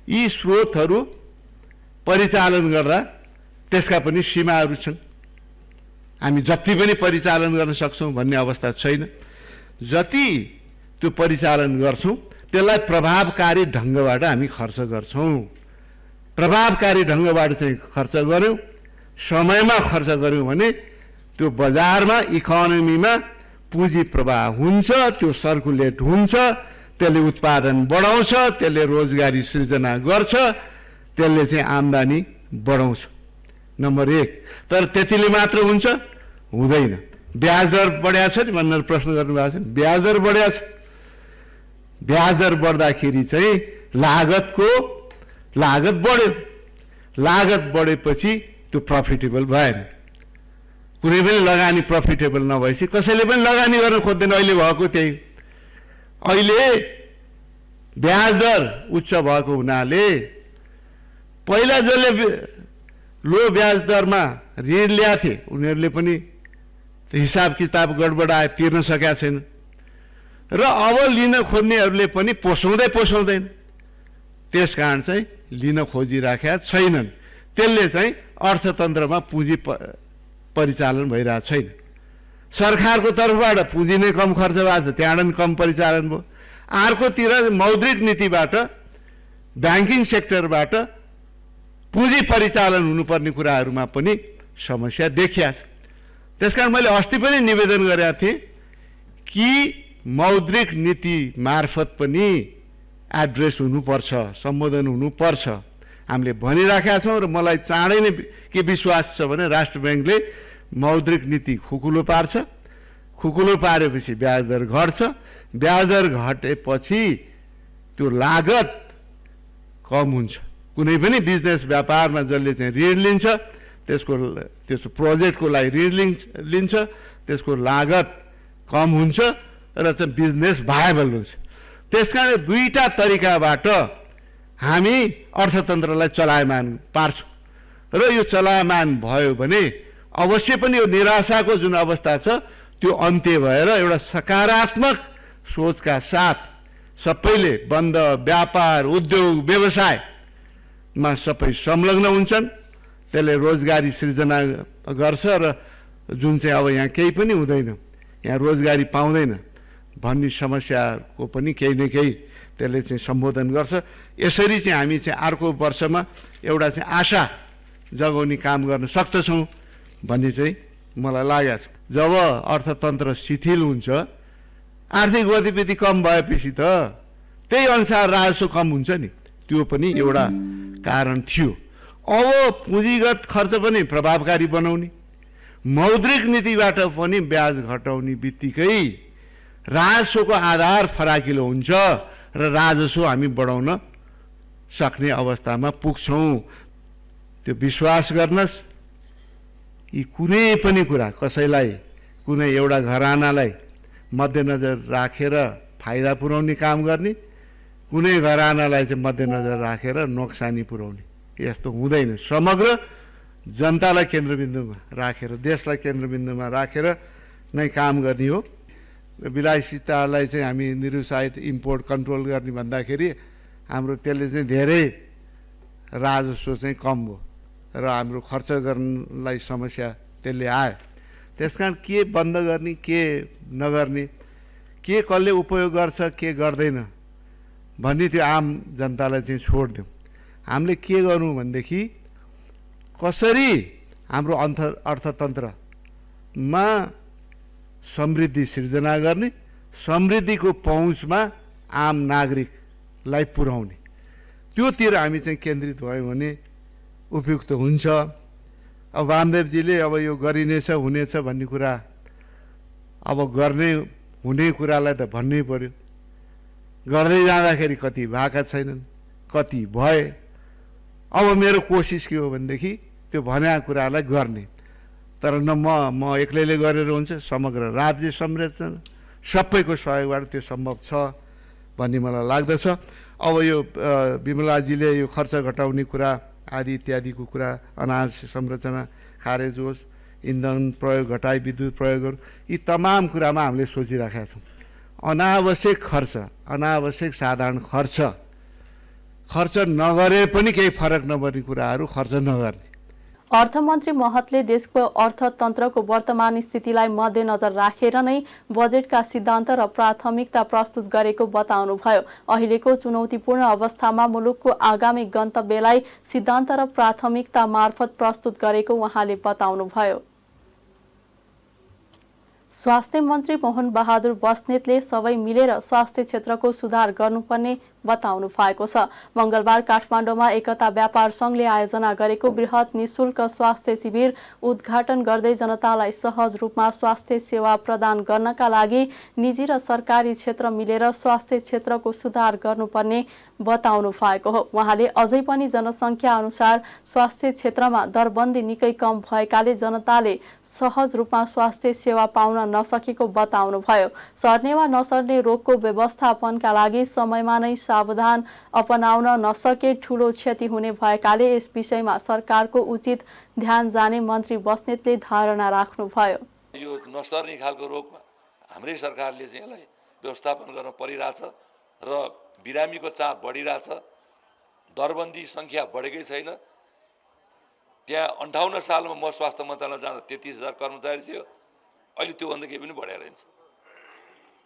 यी स्रोतहरू परिचालन गर्दा त्यसका पनि सीमाहरू छन्। हामी जति पनि परिचालन गर्न सक्छौँ भन्ने अवस्था छैन। जति त्यो परिचालन गर्छौँ त्यसलाई प्रभावकारी ढङ्गबाट हामी खर्च गर्छौँ। प्रभावकारी ढङ्गबाट चाहिँ खर्च गऱ्यौँ, समयमा खर्च गऱ्यौँ भने त्यो बजारमा, इकोनोमीमा पुँजी प्रवाह हुन्छ, त्यो सर्कुलेट हुन्छ, त्यसले उत्पादन बढाउँछ, त्यसले रोजगारी सृजना गर्छ, त्यसले चाहिँ आम्दानी बढाउँछ, नम्बर 1। तर त्यतिले मात्र हुन्छ? हुँदैन। ब्याज दर बढ्या छ नि भनेर प्रश्न गर्नुभएको छ नि, ब्याज दर बढ्या छ। ब्याज दर बढ्दाखेरि चाहिँ लागत बढ्यो, लागत बढेपछि त्यो प्रफिटेबल भएन। कुनै पनि लगानी प्रफिटेबल नभएपछि कसैले पनि लगानी गर्न खोज्दैन। अहिले भएको त्यही, अहिले ब्याज दर उच्च भएको हुनाले पहिला जसले लो ब्याज दरमा ऋण ल्याएको थिए उनीहरूले पनि हिसाब किताब गडबडाए, तिर्न सकेका छैन र अब लिन खोज्नेहरूले पनि पोसाउँदैन। त्यस कारण चाहिँ लिन खोजिराखेका छैनन्। त्यसले चाहिँ अर्थतन्त्रमा पुँजी परिचालन भइरहेको छैन। सरकारको तर्फबाट पुँजी नै कम खर्च भएको छ, त्यहाँबाट कम परिचालन भयो। अर्कोतिर मौद्रिक नीतिबाट, ब्याङ्किङ सेक्टरबाट पुँजी परिचालन हुनुपर्ने कुराहरूमा पनि समस्या देखिया छ। त्यसकारण मैले अस्ति पनि निवेदन गरेका थिएँ कि मौद्रिक नीति मार्फत पनि एड्रेस हुनुपर्छ, सम्बोधन हुनुपर्छ। हामीले भनिराखेका छौँ र मलाई चाँडै नै के विश्वास छ भने राष्ट्र ब्याङ्कले मौद्रिक नीति खुकुलो पार्छ। खुकुलो पारेपछि ब्याज दर घट्छ, ब्याज दर घटेपछि त्यो लागत कम हुन्छ। कुनै पनि बिजनेस व्यापारमा जसले चाहिँ ऋण लिन्छ त्यसको प्रोजेक्टको लागि ऋण लिन्छ, त्यसको लागत कम हुन्छ र चाहिँ बिजनेस भायबल हुन्छ। त्यसकारण दुईटा तरिकाबाट हामी अर्थतन्त्रलाई चलायमान पार्छौँ र यो चलायमान भयो भने अवश्य पनि यो निराशाको जुन अवस्था छ त्यो अन्त्य भएर एउटा सकारात्मक सोचका साथ सबैले बन्द व्यापार, उद्योग, व्यवसायमा सबै संलग्न हुन्छन्। त्यसले रोजगारी सृजना गर्छ र जुन चाहिँ अब यहाँ केही पनि हुँदैन, यहाँ रोजगारी पाउँदैन भन्ने समस्याको पनि केही न केही त्यसले चाहिँ सम्बोधन गर्छ। यसरी चाहिँ हामी चाहिँ अर्को वर्षमा एउटा चाहिँ आशा जगाउने काम गर्न सक्दछौँ भन्ने चाहिँ मलाई लागेको छ। जब अर्थतन्त्र शिथिल हुन्छ, आर्थिक गतिविधि कम भएपछि त त्यही अनुसार राजस्व कम हुन्छ नि, त्यो पनि एउटा कारण थियो। अब पुँजीगत खर्च पनि प्रभावकारी बनाउने, मौद्रिक नीतिबाट पनि ब्याज घटाउने बित्तिकै राजस्वको आधार फराकिलो हुन्छ र राजस्व हामी बढाउन सक्ने अवस्थामा पुग्छौँ। त्यो विश्वास गर्नुहोस्, यी कुनै पनि कुरा कसैलाई, कुनै एउटा घरानालाई मध्यनजर राखेर फाइदा पुर्याउने काम गर्ने, कुनै घरानालाई चाहिँ मध्यनजर राखेर नोक्सानी पुर्याउने, यस्तो हुँदैन। समग्र जनतालाई केन्द्रबिन्दुमा राखेर, देशलाई केन्द्रबिन्दुमा राखेर नै काम गर्ने हो। विलासितालाई चाहिँ हामी निरुत्साहित इम्पोर्ट कन्ट्रोल गर्ने भन्दाखेरि हाम्रो त्यसले चाहिँ धेरै राजस्व चाहिँ कम भयो र हाम्रो खर्च गर्नलाई समस्या त्यसले आयो। त्यसकारण के बन्द गर्ने, के नगर्ने, के कसले उपयोग गर्छ, के गर्दैन भन्ने त्यो आम जनतालाई चाहिँ छोडिदिउँ। हामीले के गर्नु भनेदेखि कसरी हाम्रो अर्थतन्त्रमा समृद्धि सिर्जना गर्ने, समृद्धिको पहुँचमा आम नागरिकलाई पुर्याउने, त्योतिर हामी चाहिँ केन्द्रित भयौँ भने उपयुक्त हुन्छ। अब वामदेवजीले अब यो गरिनेछ, हुनेछ भन्ने कुरा, अब हुने कुरालाई त भन्नै पर्यो। गर्दै जाँदाखेरि कति भएका छैनन्, कति भए। अब मेरो कोसिस के हो भनेदेखि त्यो भनेका कुरालाई गर्ने, तर न म एक्लैले गरेर हुन्छ, समग्र राज्य संरचना सबैको सहयोगबाट त्यो सम्भव छ भन्ने मलाई लाग्दछ। अब यो विमलाजीले यो खर्च घटाउने कुरा आदि इत्यादिको कुरा, अनाज संरचना खारेज होस्, इन्धन प्रयोग घटाई, विद्युत प्रयोगहरू, यी तमाम कुरामा हामीले सोचिराखेका छौँ। अनावश्यक खर्च, अनावश्यक साधारण खर्च नगरे पनि केही फरक नपर्ने कुराहरू खर्च नगर्ने। अर्थमन्त्री महतले देशको अर्थतन्त्रको वर्तमान स्थितिलाई मध्यनजर राखेर नै बजेटका सिद्धान्त र प्राथमिकता प्रस्तुत गरेको बताउनुभयो। अहिलेको चुनौतीपूर्ण अवस्थामा मुलुकको आगामी गन्तव्यलाई सिद्धान्त र प्राथमिकता मार्फत प्रस्तुत गरेको उहाँले बताउनुभयो। स्वास्थ्य मन्त्री मोहन बहादुर बस्नेतले सबै मिलेर स्वास्थ्य क्षेत्रको सुधार गर्नुपर्ने बताउनु भएको छ। मंगलबार काठमाडौँमा एकता व्यापार संघले आयोजना गरेको बृहत निशुल्क स्वास्थ्य शिविर उद्घाटन गर्दै जनतालाई सहज रूपमा स्वास्थ्य सेवा प्रदान गर्नका लागि निजी र सरकारी क्षेत्र मिलेर स्वास्थ्य क्षेत्रको सुधार गर्नुपर्ने बताउनु भएको हो। उहाँले अझै पनि जनसङ्ख्या अनुसार स्वास्थ्य क्षेत्रमा दरबन्दी निकै कम भएकाले जनताले सहज रूपमा स्वास्थ्य सेवा पाउन नसकेको बताउनुभयो। सर्ने वा नसर्ने रोगको व्यवस्थापनका लागि समयमा नै सावधान अपनाउन नसके ठूलो क्षति हुने भएकाले यस विषयमा सरकारको उचित ध्यान जाने मन्त्री बस्नेतले धारणा राख्नुभयो। यो नसर्ने खालको रोगमा हाम्रै सरकारले चाहिँ यसलाई व्यवस्थापन गर्न परिरहेछ र बिरामीको चाप बढिरहेछ। दरबन्दी सङ्ख्या बढेकै छैन। त्यहाँ 58 सालमा म स्वास्थ्य मन्त्रालयमा जाँदा 33,000 कर्मचारी थियो। अहिले त्योभन्दा केही पनि बढेर हिँड्छ।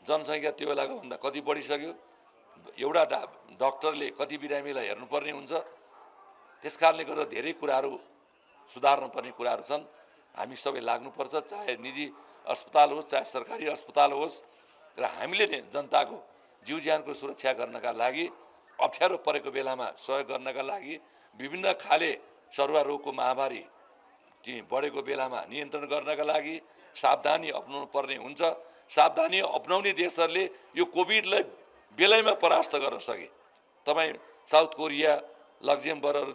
जनसङ्ख्या त्यो बेलाको भन्दा कति बढिसक्यो। एउटा डाक्टरले कति बिरामीलाई हेर्नुपर्ने हुन्छ। त्यस कारणले गर्दा धेरै कुराहरू सुधार्न पर्ने कुराहरू छन्। हामी सबै लाग्नुपर्छ, चाहे निजी अस्पताल होस् चाहे सरकारी अस्पताल होस्। र हामीले नै जनताको जीव ज्यानको सुरक्षा गर्नका लागि, अप्ठ्यारो परेको बेलामा सहयोग गर्नका लागि, विभिन्न खाले सरुवा रोगको महामारी बढेको बेलामा नियन्त्रण गर्नका लागि सावधानी अपनाउनु पर्ने हुन्छ। सावधानी अपनाउने देशहरूले यो कोभिडलाई बेलैमा परास्त गर्न सके। तपाईँ साउथ कोरिया, लक्जमबर्गहरू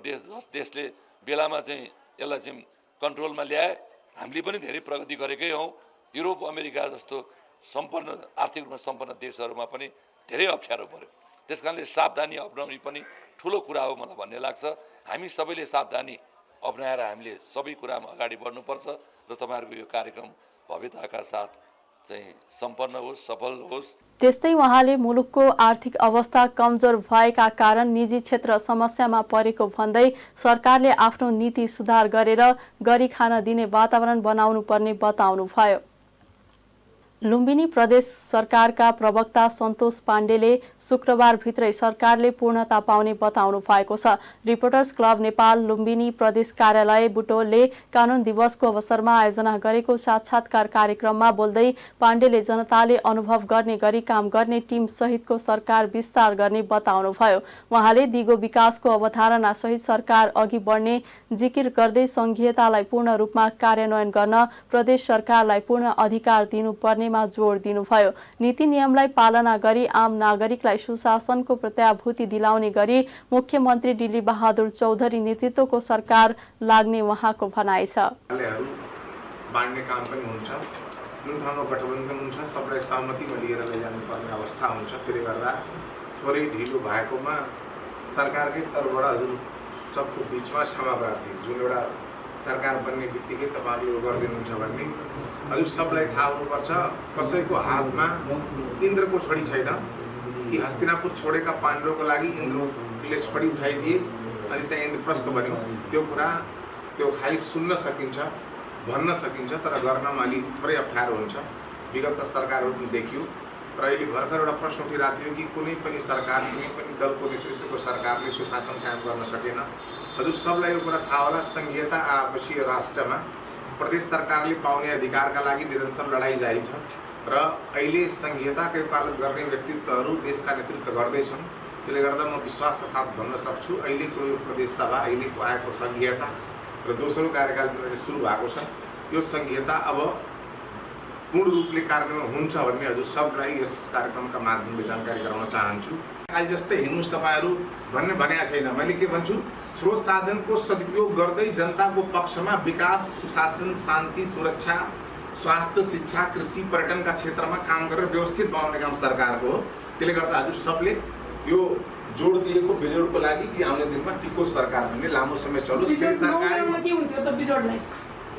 देशले बेलामा चाहिँ यसलाई चाहिँ कन्ट्रोलमा ल्याए। हामीले पनि धेरै प्रगति गरेकै हौँ। युरोप, अमेरिका जस्तो सम्पन्न आर्थिक रूपमा सम्पन्न देशहरूमा पनि धेरै अप्ठ्यारो पर्यो। त्यस कारणले सावधानी अपनाउने पनि ठुलो कुरा हो मलाई भन्ने लाग्छ। हामी सबैले सावधानी अपनाएर हामीले सबै कुरामा अगाडि बढ्नुपर्छ र तपाईँहरूको यो कार्यक्रम भव्यताका साथ चाहिँ सम्पन्न होस्, सफल होस्। त्यस्तै उहाँले मुलुकको आर्थिक अवस्था कमजोर भएका कारण निजी क्षेत्र समस्यामा परेको भन्दै सरकारले आफ्नो नीति सुधार गरेर गरी खान दिने वातावरण बनाउनु पर्ने बताउनुभयो। लुम्बिनी प्रदेश सरकारका प्रवक्ता सन्तोष पाण्डेले शुक्रबारभित्रै सरकारले पूर्णता पाउने बताउनु भएको छ। रिपोर्टर्स क्लब नेपाल लुम्बिनी प्रदेश कार्यालय बुटोलले कानुन दिवसको अवसरमा आयोजना गरेको साक्षात्कार कार्यक्रममा बोल्दै पाण्डेले जनताले अनुभव गर्ने गरी काम गर्ने टिम सहितको सरकार विस्तार गर्ने बताउनुभयो। उहाँले दिगो विकासको अवधारणा सहित सरकार अघि बढ्ने जिकिर गर्दै संघीयतालाई पूर्ण रूपमा कार्यान्वयन गर्न प्रदेश सरकारलाई पूर्ण अधिकार दिनुपर्ने जोड दिनुभयो। नीति नियमलाई पालना गरी आम नागरिकलाई सुशासनको प्रत्याभूति दिलाउने गरी मुख्यमन्त्री डिल्ली बहादुर चौधरी नेतृत्वको सरकार लाग्ने उहाँको भनाइ छ। बाँड्ने काम पनि हुन्छ, जुन ठाउँमा गठबन्धन हुन्छ सबलाई सहमतिमा लिएर लैजानुपर्ने अवस्था हुन्छ। त्यसले गर्दा थोरै ढिलो भएकोमा सरकारकै तर्फबाट हजुर सबको बिचमा क्षमा प्रार्थी। जुन एउटा सरकार बन्ने बित्तिकै तपाईँहरूले गरिदिनुहुन्छ भन्ने हजुर सबलाई थाहा हुनुपर्छ। कसैको हातमा इन्द्रको छोडी छैन कि हस्तिनापुर छोडेका पाण्डवको लागि इन्द्रले छोडी उठाइदिए अनि त्यहाँ इन्द्रप्रस्थ बन्यो। त्यो कुरा त्यो खालि सुन्न सकिन्छ, भन्न सकिन्छ, तर गर्नमा अलि थोरै अप्ठ्यारो हुन्छ। विगतका सरकारहरू पनि देखियो र अहिले भर्खर एउटा प्रश्न उठिरहेको थियो कि कुनै पनि सरकार, कुनै पनि दलको नेतृत्वको सरकारले सुशासन कायम गर्न सकेन। हजुर सबलाई यो कुरा थाहा होला। संघीयता आएपछि यो राष्ट्रमा प्रदेश सरकारले पाउने अधिकारका लागि निरन्तर लडाइँ जारी छ र अहिले संघीयताकै पालन गर्ने व्यक्तित्वहरू देशका नेतृत्व गर्दैछन्। त्यसले गर्दा म विश्वासका साथ भन्न सक्छु अहिलेको यो प्रदेश सभा, अहिलेको आएको संघीयता र दोस्रो कार्यकाल सुरु भएको छ, यो संघीयता अब पूर्ण रूपले कार्यान्वयन हुन्छ भन्ने हजुर सबलाई यस कार्यक्रमका माध्यमले जानकारी गराउन चाहन्छु। आज जस्तै हिँड्नुहोस् तपाईँहरू भन्ने भनेको छैन। मैले के भन्छु, स्रोत साधनको सदुपयोग गर्दै जनताको पक्षमा विकास, सुशासन, शान्ति, सुरक्षा, स्वास्थ्य, शिक्षा, कृषि, पर्यटनका क्षेत्रमा काम गरेर व्यवस्थित बनाउने काम सरकारको हो। त्यसले गर्दा हजुर सबले यो जोड दिएको बिजोडको लागि कि आउने दिनमा टिकोस् सरकार भन्ने लामो समय चलोस्।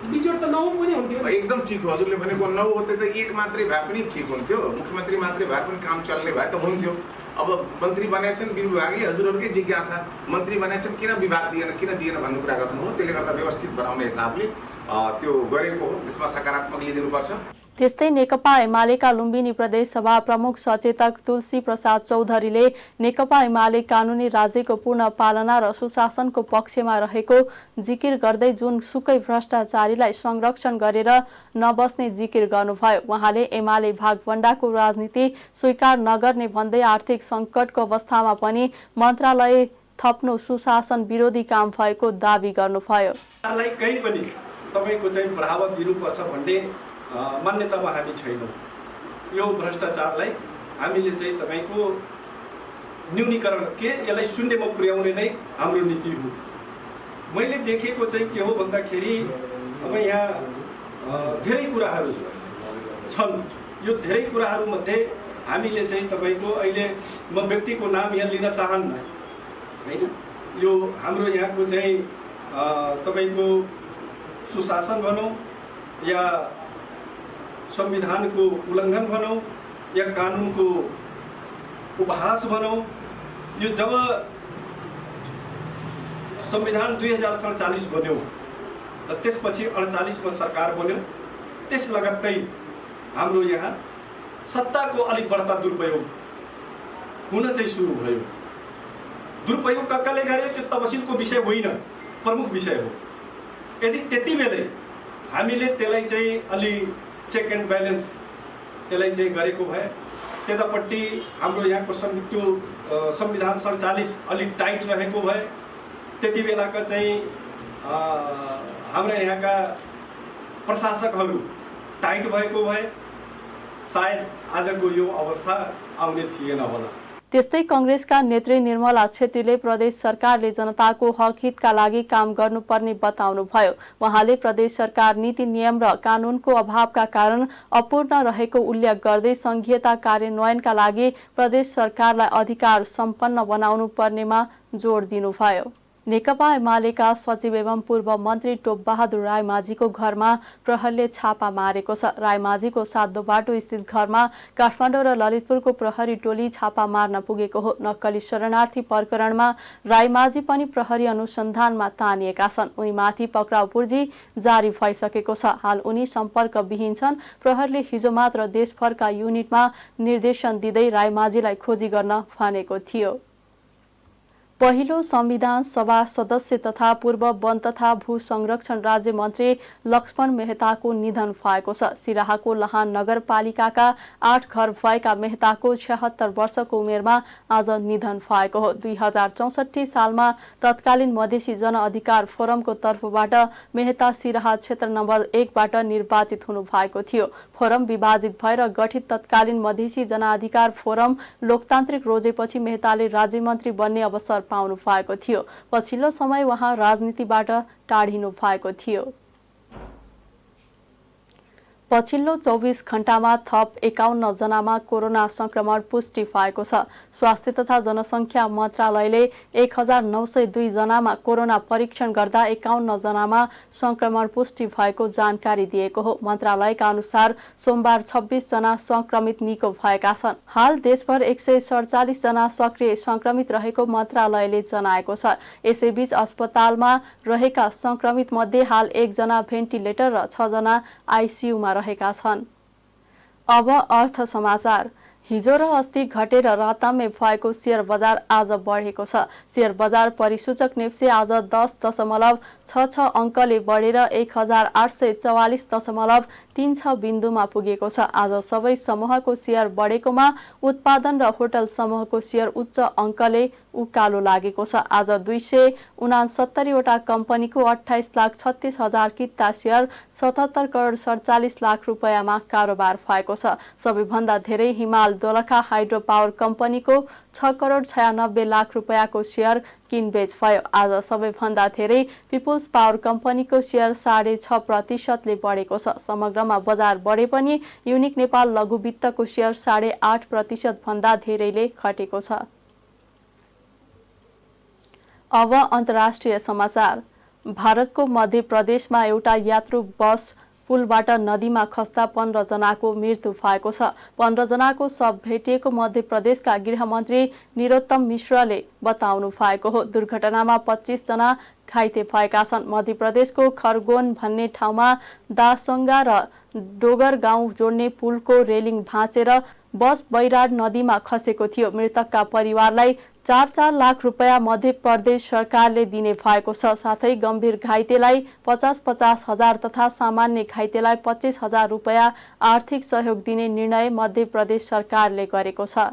बिजोड त 9 पनि हुन्थ्यो। एकदम ठिक हो। हजुरले भनेको 9 होते त एक मात्रै भए पनि ठिक हुन्थ्यो। मुख्यमन्त्री मात्रै भए पनि काम चल्ने भए त हुन्थ्यो। अब मन्त्री बनाएका छन् विभागीय, हजुरहरूकै जिज्ञासा, मन्त्री बनाएका छन् किन विभाग दिएन, किन दिएन भन्ने कुरा गर्नु हो। त्यसले गर्दा व्यवस्थित बनाउने हिसाबले त्यो गरेको हो, यसमा सकारात्मक लिदिनुपर्छ। त्यस्तै नेकपा एमालेका लुम्बिनी प्रदेश सभा प्रमुख सचेतक तुलसी प्रसाद चौधरीले नेकपा एमाले कानुनी राज्यको पूर्ण पालना र सुशासनको पक्षमा रहेको जिकिर गर्दै जुन सुकै भ्रष्टाचारीलाई संरक्षण गरेर नबस्ने जिकिर गर्नुभयो। उहाँले एमाले भागभण्डाको राजनीति स्वीकार नगर्ने भन्दै आर्थिक सङ्कटको अवस्थामा पनि मन्त्रालय थप्नु सुशासन विरोधी काम भएको दावी गर्नुभयो। कहीँ पनि तपाईको चाहिँ बढावा दिनुपर्छ भन्ने मान्यतामा हामी छैनौँ। यो भ्रष्टाचारलाई हामीले चाहिँ तपाईको न्यूनीकरण के यसलाई शून्यमा पुर्याउने नै हाम्रो नीति हो। मैले देखेको चाहिँ के हो भन्दाखेरि अब यहाँ धेरै कुराहरू छन्। यो धेरै कुराहरूमध्ये हामीले चाहिँ तपाईको अहिले म व्यक्तिको नाम यहाँ लिन चाहन्न हैन, यो हाम्रो यहाँको चाहिँ तपाईको सुशासन भनौँ या संविधानको उल्लङ्घन भनौँ या कानुनको उपहास भनौँ, यो जब संविधान 2047 बन्यो र त्यसपछि 48 मा सरकार बन्यो, त्यस लगत्तै हाम्रो यहाँ सत्ताको अलिक बढ्ता दुरुपयोग हुन चाहिँ सुरु भयो। दुरुपयोग कसले गरे त्यो तपसिलको विषय होइन, प्रमुख विषय हो। यदि त्यति बेलै हामीले त्यसलाई चाहिँ अलि चेक एन्ड ब्यालेन्स त्यसलाई चाहिँ गरेको भए, त्यतापट्टि हाम्रो यहाँको संविधान 47 अलिक टाइट रहेको भए, त्यति बेलाका चाहिँ हाम्रा यहाँका प्रशासकहरू टाइट भएको भए सायद आजको यो अवस्था आउने थिएन होला। त्यस्तै कांग्रेसका नेत्री निर्मला छेत्रीले प्रदेश सरकारले जनताको हक हितका लागि काम गर्नुपर्ने बताउनुभयो। उहाँले प्रदेश सरकार नीति नियम र कानूनको अभावका कारण अपूर्ण रहेको उल्लेख गर्दै संघीयता कार्यान्वयनका लागि प्रदेश सरकारलाई अधिकार सम्पन्न बनाउनु पर्नेमा जोड दिनुभयो। नेकपा एमालेका सचिव एवं पूर्व मन्त्री टोपबहादुर रायमाझीको घरमा प्रहरीले छापा मारेको छ। रायमाझीको सातो बाटो स्थित घरमा काठमाडौँ र ललितपुरको प्रहरी टोली छापा मार्न पुगेको हो। नक्कली शरणार्थी प्रकरणमा रायमाझी पनि प्रहरी अनुसन्धानमा तानिएका छन्। उनीमाथि पक्राउ पूर्जी जारी भइसकेको छ। हाल उनी सम्पर्कविहीन छन्। प्रहरीले हिजो मात्र देशभरका युनिटमा निर्देशन दिँदै रायमाझीलाई खोजी गर्न भनेको थियो। पहिलो संविधान सभा सदस्य तथा पूर्व वन तथा भू संरक्षण राज्य मन्त्री लक्ष्मण मेहताको निधन भएको छ। सिराहाको लहान नगरपालिकाका 8 घर भएका मेहताको 76 वर्षको उमेरमा आज निधन भएको हो। 2064 सालमा तत्कालीन मधेसी जनअधिकार फोरमको तर्फबाट मेहता सिराहा क्षेत्र नम्बर 1 बाट निर्वाचित हुनु भएको थियो। फोरम विभाजित भएर गठित तत्कालीन मधेसी जनअधिकार फोरम लोकतान्त्रिक रोजेपछि मेहताले राज्य मन्त्री बन्ने अवसर पाउनु भएको थियो। पछिल्लो समय उहाँ राजनीतिबाट टाढिनु भएको थियो। पछिल्लो 24 घण्टामा थप 51 जनामा कोरोना संक्रमण पुष्टि भएको छ। स्वास्थ्य तथा जनसङ्ख्या मन्त्रालयले 1902 जनामा कोरोना परीक्षण गर्दा 51 जनामा संक्रमण पुष्टि भएको जानकारी दिएको हो। मन्त्रालयका अनुसार सोमबार 26 जना संक्रमित निको भएका छन्। हाल देशभर 147 जना सक्रिय संक्रमित रहेको मन्त्रालयले जनाएको छ। यसैबीच अस्पतालमा रहेका संक्रमित मध्ये हाल 1 जना भेन्टिलेटर र 6 जना आइसियुमा रहेका छन्। अब अर्थ समाचार। हिजो र अस्ति घटेर रातामे भएको शेयर बजार आज बढेको छ। शेयर बजार परिसूचक नेप्से आज 10.66 अङ्कले बढेर 1844.36 बिन्दुमा पुगेको छ। आज सबै समूहको शेयर बढेकोमा उत्पादन र होटल समूहको शेयर उच्च अङ्कले उकालो लागेको छ। आज 269 वटा कम्पनीको 28,36,000 किता शेयर 77 करोड 47 लाख रुपैयाँमा कारोबार भएको छ। सबैभन्दा धेरै हिमाल दोलखा हाइड्रो पावर कम्पनीको 6 करोड 96 लाख रुपैयाँको शेयर किनबेच भयो। आज सबैभन्दा धेरै पिपुल्स पावर कम्पनीको शेयर 6.5% ले बढेको छ। समग्रमा बजार बढे पनि युनिक नेपाल लघु वित्तको शेयर 8.5% भन्दा धेरैले घटेको छ। अब अन्तर्राष्ट्रिय समाचार। भारतको मध्य प्रदेशमा एउटा यात्रु बस पुलबाट नदीमा खस्दा 15 जनाको मृत्यु भएको छ। 15 जनाको शव भेटिएको मध्य प्रदेशका गृहमन्त्री निरोत्तम मिश्रले बताउनु भएको हो। दुर्घटनामा 25 जना घाइते भएका छन्। मध्य प्रदेशको खरगोन भन्ने ठाउँमा दासंगा र डोगर गाउँ जोड्ने पुलको रेलिङ भाँचेर बस बैराड नदीमा खसेको थियो। मृतकका परिवारलाई 4-4 लाख रुपैयाँ मध्य प्रदेश सरकारले दिने भएको छ। साथै गम्भीर घाइतेलाई 50-50 हजार तथा सामान्य घाइतेलाई 25 हजार रुपैयाँ आर्थिक सहयोग दिने निर्णय मध्य प्रदेश सरकारले गरेको छ।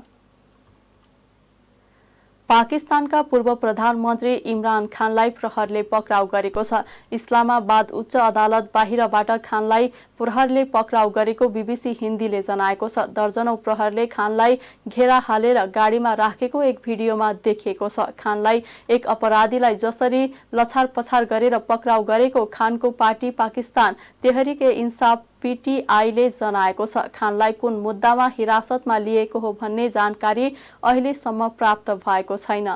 पाकिस्तानका पूर्व प्रधानमन्त्री इमरान खानलाई प्रहरले पक्राउ गरेको छ। इस्लामाबाद उच्च अदालत बाहिरबाट खानलाई प्रहरले पक्राउ गरेको बीबीसी हिन्दीले जनाएको छ। दर्जनौं प्रहरले खानलाई घेरा हालेर गाडीमा राखेको एक भिडियोमा देखिएको छ। खानलाई एक अपराधीलाई जसरी लछारपछार गरेर पक्राउ गरेको खानको पार्टी पाकिस्तान तेहरिक ए इन्साफ पीटीआईले जनाएको छ। खानलाई कुन मुद्दामा हिरासतमा लिएको हो भन्ने जानकारी अहिलेसम्म प्राप्त भएको छैन।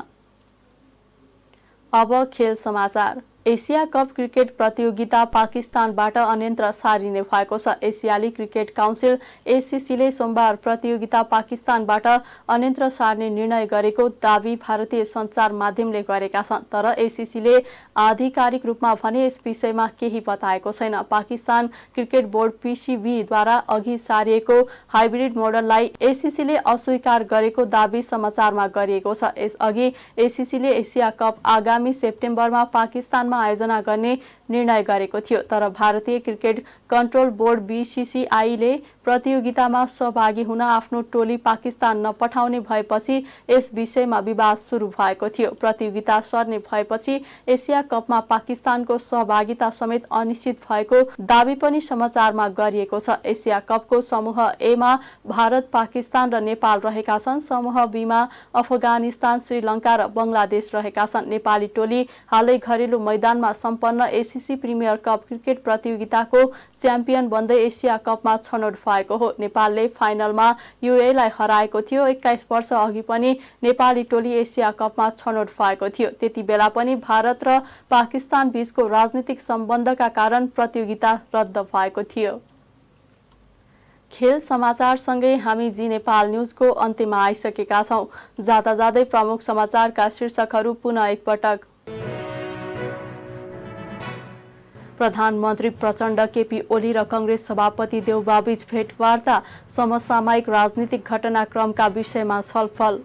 अब खेल समाचार। एसिया कप क्रिकेट प्रतियोगिता पाकिस्तानबाट अन्यत्र सारिने भएको छ। एसियाली क्रिकेट काउन्सिल एसीसीले सोमबार प्रतियोगिता पाकिस्तानबाट अन्यत्र सार्ने निर्णय गरेको दावी भारतीय सञ्चार माध्यमले गरेका छन्। तर एसीसीले आधिकारिक रूपमा भने यस विषयमा केही बताएको छैन। पाकिस्तान क्रिकेट बोर्ड पीसीबीद्वारा अघि सारिएको हाइब्रिड मोडललाई एसीसीले अस्वीकार गरेको दावी समाचारमा गरिएको छ। यसअघि एसीसीले एसिया कप आगामी सेप्टेम्बरमा पाकिस्तानमा आयोजना गर्ने निर्णय गरेको थियो। तर भारतीय क्रिकेट कन्ट्रोल बोर्ड बीसीसीआईले प्रतियोगितामा सहभागी हुन आफ्नो टोली पाकिस्तान नपठाउने भएपछि यस विषयमा विवाद सुरु भएको थियो। प्रतियोगिता सर्ने भएपछि एसिया कपमा पाकिस्तानको सहभागिता समेत अनिश्चित भएको दावी पनि समाचारमा गरिएको छ। एसिया कपको समूह ए मा भारत, पाकिस्तान र नेपाल रहेका छन्। समूह बी मा अफगानिस्तान, श्रीलङ्का र बंगलादेश रहेका छन्। नेपाली टोली हालै घरेलु मैदानमा सम्पन्न एसीसी प्रिमियर कप क्रिकेट प्रतियोगिताको च्याम्पियन बन्दै एसिया कपमा छनौट भएको हो। नेपालले फाइनलमा यूएईलाई हराएको थियो। 21 वर्ष अघि पनि नेपाली टोली एसिया कपमा छनौट भएको थियो। त्यति बेला पनि भारत र पाकिस्तान बीचको राजनीतिक सम्बन्धका कारण प्रतियोगिता रद्द भएको थियो। खेल समाचारसँगै हामी जी नेपाल न्यूजको अन्त्यमा आइसकेका छौं। जाँदा जाँदै प्रमुख समाचारका शीर्षकहरू पुनः एकपटक। प्रधानमन्त्री प्रचण्ड, केपी ओली र कांग्रेस सभापति देउवाबीच भेटवार्ता, समसामयिक राजनीतिक घटनाक्रमका विषयमा छलफल।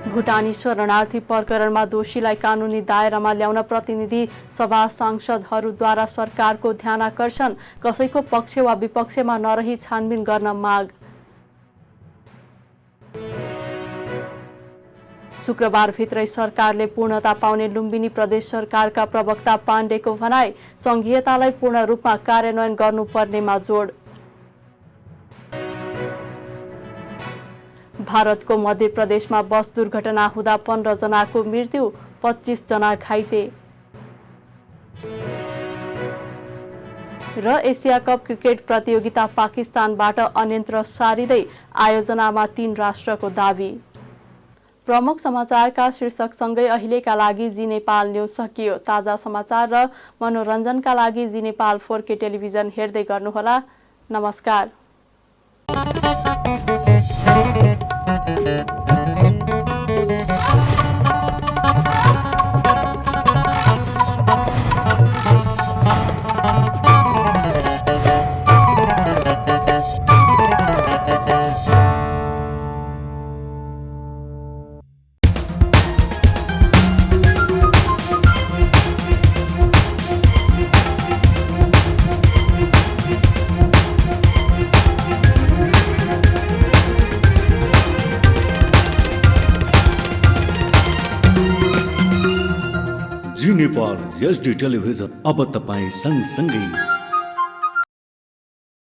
भुटानी शरणार्थी प्रकरणमा दोषीलाई कानुनी दायरामा ल्याउन प्रतिनिधि सभा सांसदहरूद्वारा सरकारको ध्यानाकर्षण, कसैको पक्ष वा विपक्षमा नरही छानबिन गर्न माग। शुक्रबारभित्रै सरकारले पूर्णता पाउने लुम्बिनी प्रदेश सरकारका प्रवक्ता पाण्डेको भनाई, संघीयतालाई पूर्ण रूपमा कार्यान्वयन गर्नुपर्नेमा जोड। भारतको मध्य प्रदेशमा बस दुर्घटना हुँदा 15 जनाको मृत्यु, 25 जना घाइते। र एसिया कप क्रिकेट प्रतियोगिता पाकिस्तानबाट अन्यत्र सारिँदै आयोजनामा 3 राष्ट्रको दावी। प्रमुख समाचारका शीर्षकसँगै अहिलेका लागि जी नेपाल न्यूज सकियो। ताजा समाचार र मनोरञ्जनका लागि जी नेपाल 4K टेलिभिजन हेर्दै गर्नुहोला। नमस्कार। जी नेपाल HD टेलिभिजन अब तपाईं सँगसँगै